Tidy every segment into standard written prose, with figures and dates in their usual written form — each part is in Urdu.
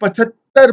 75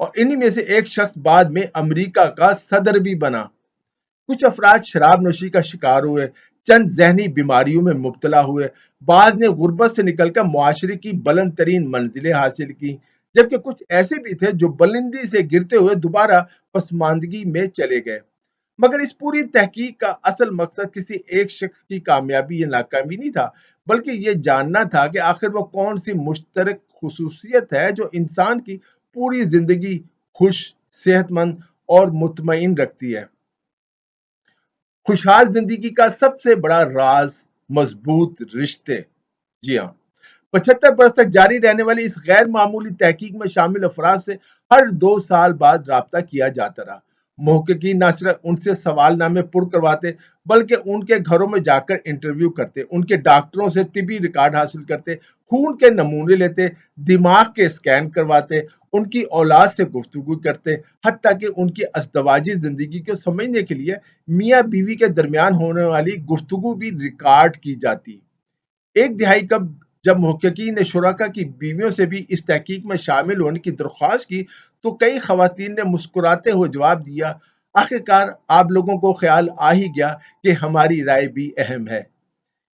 اور انہی میں سے ایک شخص بعد میں امریکہ کا صدر بھی بنا۔ کچھ افراد شراب نوشی کا شکار ہوئے، چند ذہنی بیماریوں میں مبتلا ہوئے، بعض نے غربت سے نکل کر معاشرے کی بلند ترین منزلیں حاصل کی، جبکہ کچھ ایسے بھی تھے جو بلندی سے گرتے ہوئے دوبارہ پسماندگی میں چلے گئے۔ مگر اس پوری تحقیق کا اصل مقصد کسی ایک شخص کی کامیابی یا ناکامی نہیں تھا، بلکہ یہ جاننا تھا کہ آخر وہ کون سی مشترک خصوصیت ہے جو انسان کی پوری زندگی خوش، صحت مند اور مطمئن رکھتی ہے۔ خوشحال زندگی کا سب سے بڑا راز مضبوط رشتے۔ جی ہاں، 75 برس تک جاری رہنے والی اس غیر معمولی تحقیق میں شامل افراد سے ہر 2 سال بعد رابطہ کیا جاتا رہا۔ محققین نہ صرف ان سے سوال نامے پر کرواتے، بلکہ ان کے گھروں میں جا کر انٹرویو کرتے، ان کے ڈاکٹروں سے طبی ریکارڈ حاصل کرتے، خون کے نمونے لیتے، دماغ کے اسکین کرواتے، ان کی اولاد سے گفتگو کرتے، حتیٰ کہ ان کی ازدواجی زندگی کو سمجھنے کے لیے میاں بیوی کے درمیان ہونے والی گفتگو بھی ریکارڈ کی جاتی۔ ایک دہائی قبل جب محققین نے شرکاء کی بیویوں سے بھی اس تحقیق میں شامل ہونے کی درخواست کی تو کئی خواتین نے مسکراتے ہوئے جواب دیا، آخرکار آپ لوگوں کو خیال آ ہی گیا کہ ہماری رائے بھی اہم ہے۔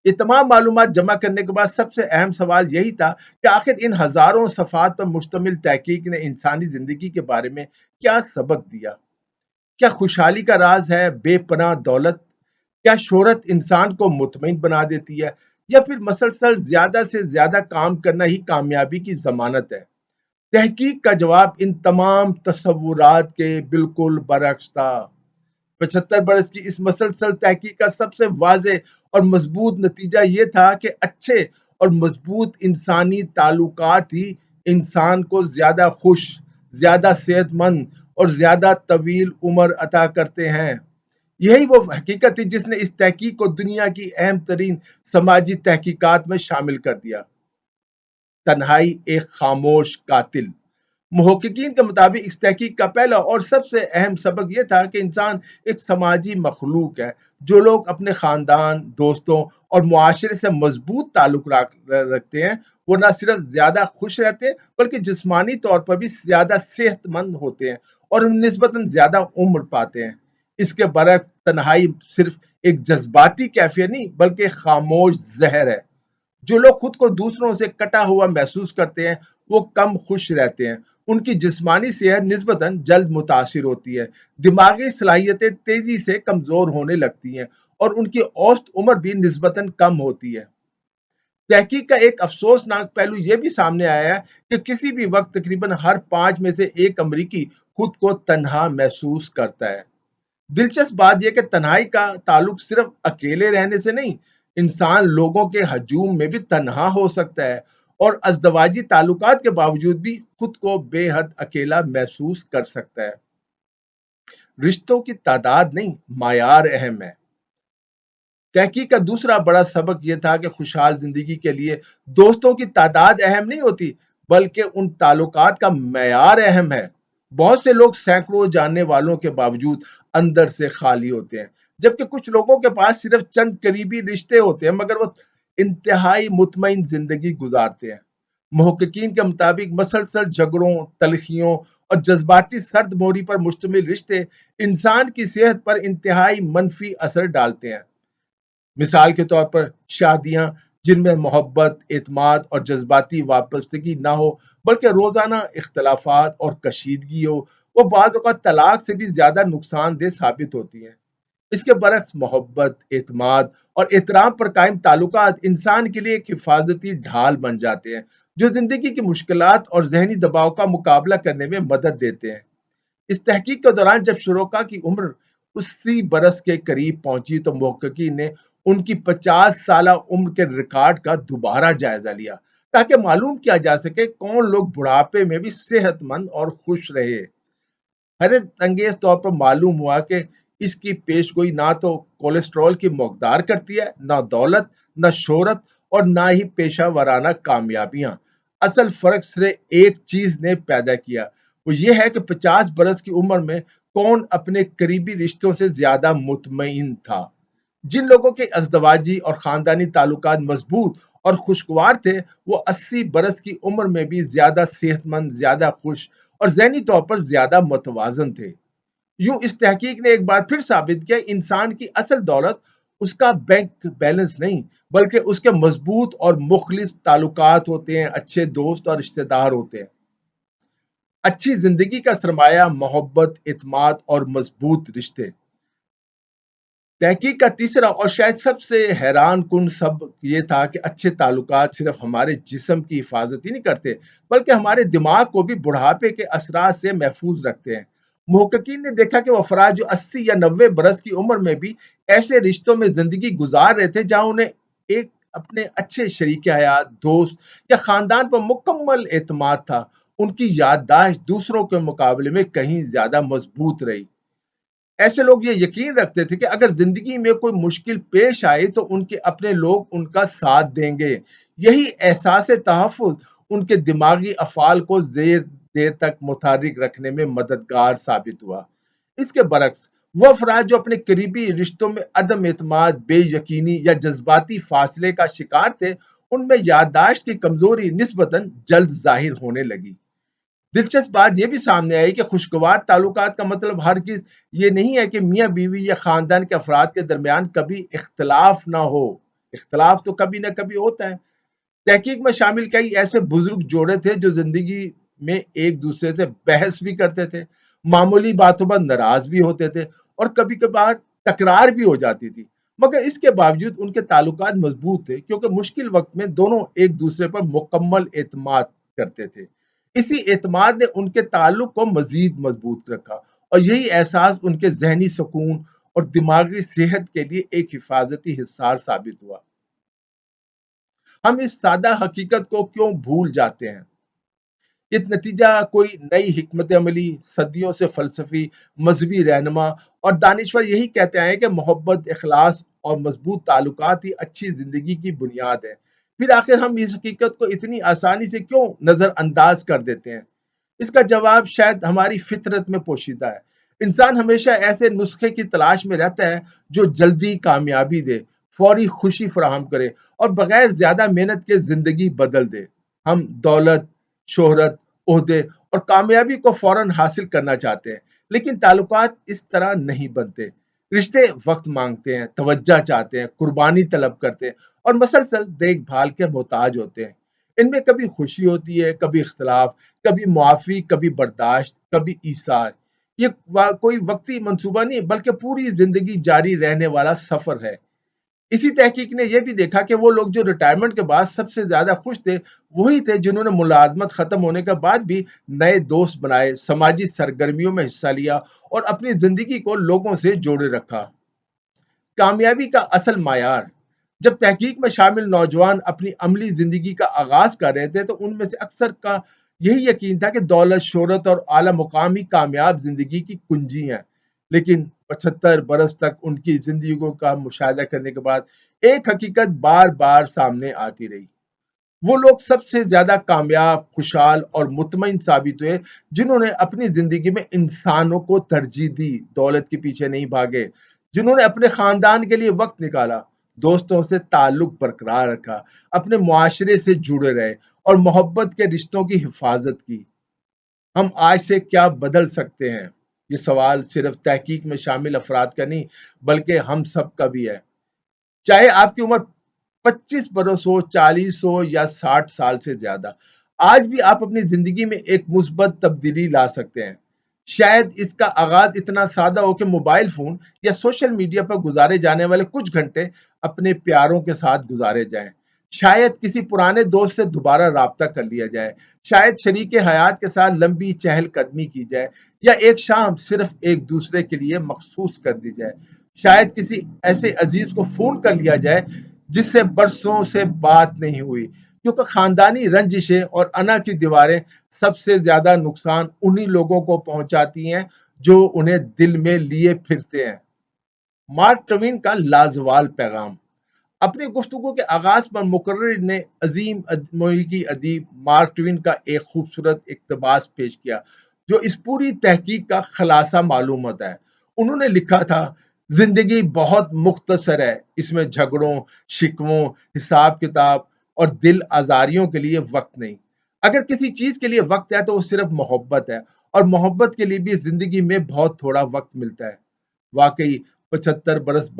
یہ تمام معلومات جمع کرنے کے بعد سب سے اہم سوال یہی تھا کہ آخر ان ہزاروں صفحات پر مشتمل تحقیق نے انسانی زندگی کے بارے میں کیا سبق دیا؟ کیا خوشحالی کا راز ہے بے پناہ دولت؟ کیا شہرت انسان کو مطمئن بنا دیتی ہے؟ یا پھر مسلسل زیادہ سے زیادہ کام کرنا ہی کامیابی کی ضمانت ہے؟ تحقیق کا جواب ان تمام تصورات کے بالکل برعکس تھا۔ 75 برس کی اس مسلسل تحقیق کا سب سے واضح اور مضبوط نتیجہ یہ تھا کہ اچھے اور مضبوط انسانی تعلقات ہی انسان کو زیادہ خوش، زیادہ صحت مند اور زیادہ طویل عمر عطا کرتے ہیں۔ یہی وہ حقیقت تھی جس نے اس تحقیق کو دنیا کی اہم ترین سماجی تحقیقات میں شامل کر دیا۔ تنہائی ایک خاموش قاتل۔ محققین کے مطابق اس تحقیق کا پہلا اور سب سے اہم سبق یہ تھا کہ انسان ایک سماجی مخلوق ہے۔ جو لوگ اپنے خاندان، دوستوں اور معاشرے سے مضبوط تعلق رکھتے ہیں وہ نہ صرف زیادہ خوش رہتے ہیں بلکہ جسمانی طور پر بھی زیادہ صحت مند ہوتے ہیں اور نسبتاً زیادہ عمر پاتے ہیں۔ اس کے برعکس تنہائی صرف ایک جذباتی کیفیت نہیں بلکہ خاموش زہر ہے۔ جو لوگ خود کو دوسروں سے کٹا ہوا محسوس کرتے ہیں وہ کم خوش رہتے ہیں، ان کی جسمانی صحت نسبتاً جلد متاثر ہوتی ہے، دماغی صلاحیتیں تیزی سے کمزور ہونے لگتی ہیں اور ان کی اوسط عمر بھی نسبتاً کم ہوتی ہے۔ تحقیق کا ایک افسوسناک پہلو یہ بھی سامنے آیا ہے کہ کسی بھی وقت تقریباً ہر 5 میں سے ایک امریکی خود کو تنہا محسوس کرتا ہے۔ دلچسپ بات یہ کہ تنہائی کا تعلق صرف اکیلے رہنے سے نہیں، انسان لوگوں کے ہجوم میں بھی تنہا ہو سکتا ہے اور ازدواجی تعلقات کے باوجود بھی خود کو بے حد اکیلا محسوس کر سکتا ہے۔ رشتوں کی تعداد نہیں، معیار اہم ہے۔ تحقیق کا دوسرا بڑا سبق یہ تھا کہ خوشحال زندگی کے لیے دوستوں کی تعداد اہم نہیں ہوتی بلکہ ان تعلقات کا معیار اہم ہے۔ بہت سے لوگ سینکڑوں جاننے والوں کے باوجود اندر سے خالی ہوتے ہیں، جبکہ کچھ لوگوں کے پاس صرف چند قریبی رشتے ہوتے ہیں مگر وہ انتہائی مطمئن زندگی گزارتے ہیں۔ محققین کے مطابق مسلسل جھگڑوں، تلخیوں اور جذباتی سرد موری پر مشتمل رشتے انسان کی صحت پر انتہائی منفی اثر ڈالتے ہیں۔ مثال کے طور پر شادیاں جن میں محبت، اعتماد اور جذباتی وابستگی نہ ہو بلکہ روزانہ اختلافات اور کشیدگی ہو، وہ بعض اوقات طلاق سے بھی زیادہ نقصان دہ ثابت ہوتی ہیں۔ اس کے برعکس محبت، اعتماد اور احترام پر قائم تعلقات انسان کے لیے ایک حفاظتی ڈھال بن جاتے ہیں جو زندگی کی مشکلات اور ذہنی دباؤ کا مقابلہ کرنے میں مدد دیتے ہیں۔ اس تحقیق کے دوران جب شرکاء کی عمر 80 برس کے قریب پہنچی تو محققین نے ان کی 50 سالہ عمر کے ریکارڈ کا دوبارہ جائزہ لیا تاکہ معلوم کیا جا سکے کون لوگ بڑھاپے میں بھی صحت مند اور خوش رہے۔ حیرت انگیز طور پر معلوم ہوا کہ اس کی پیشگوئی نہ تو کولیسٹرول کی مقدار کرتی ہے، نہ دولت، نہ شہرت اور نہ ہی پیشہ ورانہ کامیابیاں۔ اصل فرق صرف ایک چیز نے پیدا کیا، وہ یہ ہے کہ 50 برس کی عمر میں کون اپنے قریبی رشتوں سے زیادہ مطمئن تھا۔ جن لوگوں کے ازدواجی اور خاندانی تعلقات مضبوط اور خوشگوار تھے وہ 80 برس کی عمر میں بھی زیادہ صحت مند، زیادہ خوش اور ذہنی طور پر زیادہ متوازن تھے۔ یوں اس تحقیق نے ایک بار پھر ثابت کیا انسان کی اصل دولت اس کا بینک بیلنس نہیں بلکہ اس کے مضبوط اور مخلص تعلقات ہوتے ہیں، اچھے دوست اور رشتہ دار ہوتے ہیں۔ اچھی زندگی کا سرمایہ محبت، اعتماد اور مضبوط رشتے۔ تحقیق کا تیسرا اور شاید سب سے حیران کن سبق یہ تھا کہ اچھے تعلقات صرف ہمارے جسم کی حفاظت ہی نہیں کرتے بلکہ ہمارے دماغ کو بھی بڑھاپے کے اثرات سے محفوظ رکھتے ہیں۔ محققین نے دیکھا کہ وہ افراد جو 80 یا 90 برس کی عمر میں بھی ایسے رشتوں میں زندگی گزار رہے تھے جہاں انہیں ایک اپنے اچھے شریک حیات، دوست یا خاندان پر مکمل اعتماد تھا، ان کی یادداشت دوسروں کے مقابلے میں کہیں زیادہ مضبوط رہی۔ ایسے لوگ یہ یقین رکھتے تھے کہ اگر زندگی میں کوئی مشکل پیش آئے تو ان کے اپنے لوگ ان کا ساتھ دیں گے۔ یہی احساس تحفظ ان کے دماغی افعال کو دیر تک متحرک رکھنے میں مددگار ثابت ہوا۔ اس کے برعکس وہ افراد جو اپنے قریبی رشتوں میں عدم اعتماد، بے یقینی یا جذباتی فاصلے کا شکار تھے، ان میں یادداشت کی کمزوری نسبتاً جلد ظاہر ہونے لگی۔ دلچسپ بات یہ بھی سامنے آئی کہ خوشگوار تعلقات کا مطلب ہرگز یہ نہیں ہے کہ میاں بیوی یا خاندان کے افراد کے درمیان کبھی اختلاف نہ ہو۔ اختلاف تو کبھی نہ کبھی ہوتا ہے۔ تحقیق میں شامل کئی ایسے بزرگ جوڑے تھے جو زندگی میں ایک دوسرے سے بحث بھی کرتے تھے، معمولی باتوں پر ناراض بھی ہوتے تھے اور کبھی کبھار تکرار بھی ہو جاتی تھی، مگر اس کے باوجود ان کے تعلقات مضبوط تھے کیونکہ مشکل وقت میں دونوں ایک دوسرے پر مکمل اعتماد کرتے تھے۔ اسی اعتماد نے ان کے تعلق کو مزید مضبوط رکھا اور یہی احساس ان کے ذہنی سکون اور دماغی صحت کے لیے ایک حفاظتی حصار ثابت ہوا۔ ہم اس سادہ حقیقت کو کیوں بھول جاتے ہیں؟ یہ نتیجہ کوئی نئی حکمت عملی، صدیوں سے فلسفی، مذہبی رہنما اور دانشور یہی کہتے ہیں کہ محبت، اخلاص اور مضبوط تعلقات ہی اچھی زندگی کی بنیاد ہے۔ پھر آخر ہم اس حقیقت کو اتنی آسانی سے کیوں نظر انداز کر دیتے ہیں؟ اس کا جواب شاید ہماری فطرت میں پوشیدہ ہے۔ انسان ہمیشہ ایسے نسخے کی تلاش میں رہتا ہے جو جلدی کامیابی دے، فوری خوشی فراہم کرے اور بغیر زیادہ محنت کے زندگی بدل دے۔ ہم دولت، شہرت، عہدے اور کامیابی کو فوراً حاصل کرنا چاہتے ہیں، لیکن تعلقات اس طرح نہیں بنتے۔ رشتے وقت مانگتے ہیں، توجہ چاہتے ہیں، قربانی طلب کرتے ہیں اور مسلسل دیکھ بھال کے محتاج ہوتے ہیں۔ ان میں کبھی خوشی ہوتی ہے، کبھی اختلاف، کبھی معافی، کبھی برداشت، کبھی ایثار۔ یہ کوئی وقتی منصوبہ نہیں بلکہ پوری زندگی جاری رہنے والا سفر ہے۔ اسی تحقیق نے یہ بھی دیکھا کہ وہ لوگ جو ریٹائرمنٹ کے بعد سب سے زیادہ خوش تھے وہی تھے جنہوں نے ملازمت ختم ہونے کے بعد بھی نئے دوست بنائے، سماجی سرگرمیوں میں حصہ لیا اور اپنی زندگی کو لوگوں سے جوڑے رکھا۔ کامیابی کا اصل معیار۔ جب تحقیق میں شامل نوجوان اپنی عملی زندگی کا آغاز کر رہے تھے تو ان میں سے اکثر کا یہی یقین تھا کہ دولت، شہرت اور اعلیٰ مقام ہی کامیاب زندگی کی کنجی ہیں۔ لیکن 75 برس تک ان کی زندگیوں کا مشاہدہ کرنے کے بعد ایک حقیقت بار بار سامنے آتی رہی۔ وہ لوگ سب سے زیادہ کامیاب، خوشحال اور مطمئن ثابت ہوئے جنہوں نے اپنی زندگی میں انسانوں کو ترجیح دی، دولت کے پیچھے نہیں بھاگے، جنہوں نے اپنے خاندان کے لیے وقت نکالا، دوستوں سے تعلق برقرار رکھا، اپنے معاشرے سے جڑے رہے اور محبت کے رشتوں کی حفاظت کی۔ ہم آج سے کیا بدل سکتے ہیں؟ یہ سوال صرف تحقیق میں شامل افراد کا نہیں بلکہ ہم سب کا بھی ہے۔ چاہے آپ کی عمر 25 برس ہو، 40 ہو یا 60 سال سے زیادہ، آج بھی آپ اپنی زندگی میں ایک مثبت تبدیلی لا سکتے ہیں۔ شاید اس کا آغاز اتنا سادہ ہو کہ موبائل فون یا سوشل میڈیا پر گزارے جانے والے کچھ گھنٹے اپنے پیاروں کے ساتھ گزارے جائیں۔ شاید کسی پرانے دوست سے دوبارہ رابطہ کر لیا جائے، شاید شریک حیات کے ساتھ لمبی چہل قدمی کی جائے یا ایک شام صرف ایک دوسرے کے لیے مخصوص کر دی جائے۔ شاید کسی ایسے عزیز کو فون کر لیا جائے جس سے برسوں سے بات نہیں ہوئی، کیونکہ خاندانی رنجشیں اور انا کی دیواریں سب سے زیادہ نقصان انہی لوگوں کو پہنچاتی ہیں جو انہیں دل میں لیے پھرتے ہیں۔ مارک ٹوین کا لازوال پیغام۔ اپنی گفتگو کے آغاز پر مقرر نے عظیم امریکی ادیب مارک ٹوین کا ایک خوبصورت اقتباس پیش کیا جو اس پوری تحقیق کا خلاصہ معلوم ہوتا ہے۔ انہوں نے لکھا تھا، زندگی بہت مختصر ہے، اس میں جھگڑوں، شکووں، حساب کتاب اور دل آزاریوں کے لیے وقت نہیں۔ اگر کسی چیز کے لیے وقت ہے تو وہ صرف محبت ہے، اور محبت کے لیے بھی زندگی میں بہت تھوڑا وقت ملتا ہے۔ واقعی 75 برس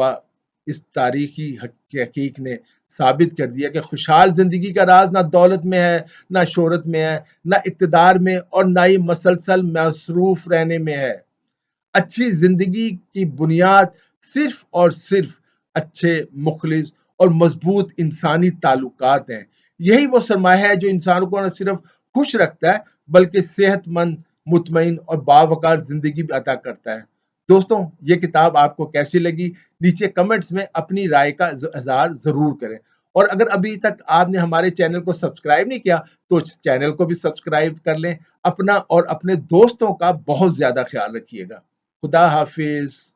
اس تاریخی تحقیق نے ثابت کر دیا کہ خوشحال زندگی کا راز نہ دولت میں ہے، نہ شہرت میں ہے، نہ اقتدار میں، اور نہ ہی مسلسل مصروف رہنے میں ہے۔ اچھی زندگی کی بنیاد صرف اور صرف اچھے، مخلص اور مضبوط انسانی تعلقات ہیں۔ یہی وہ سرمایہ ہے جو انسان کو نہ صرف خوش رکھتا ہے بلکہ صحت مند، مطمئن اور باوقار زندگی بھی عطا کرتا ہے۔ دوستوں، یہ کتاب آپ کو کیسی لگی؟ نیچے کمنٹس میں اپنی رائے کا اظہار ضرور کریں، اور اگر ابھی تک آپ نے ہمارے چینل کو سبسکرائب نہیں کیا تو چینل کو بھی سبسکرائب کر لیں۔ اپنا اور اپنے دوستوں کا بہت زیادہ خیال رکھیے گا۔ خدا حافظ۔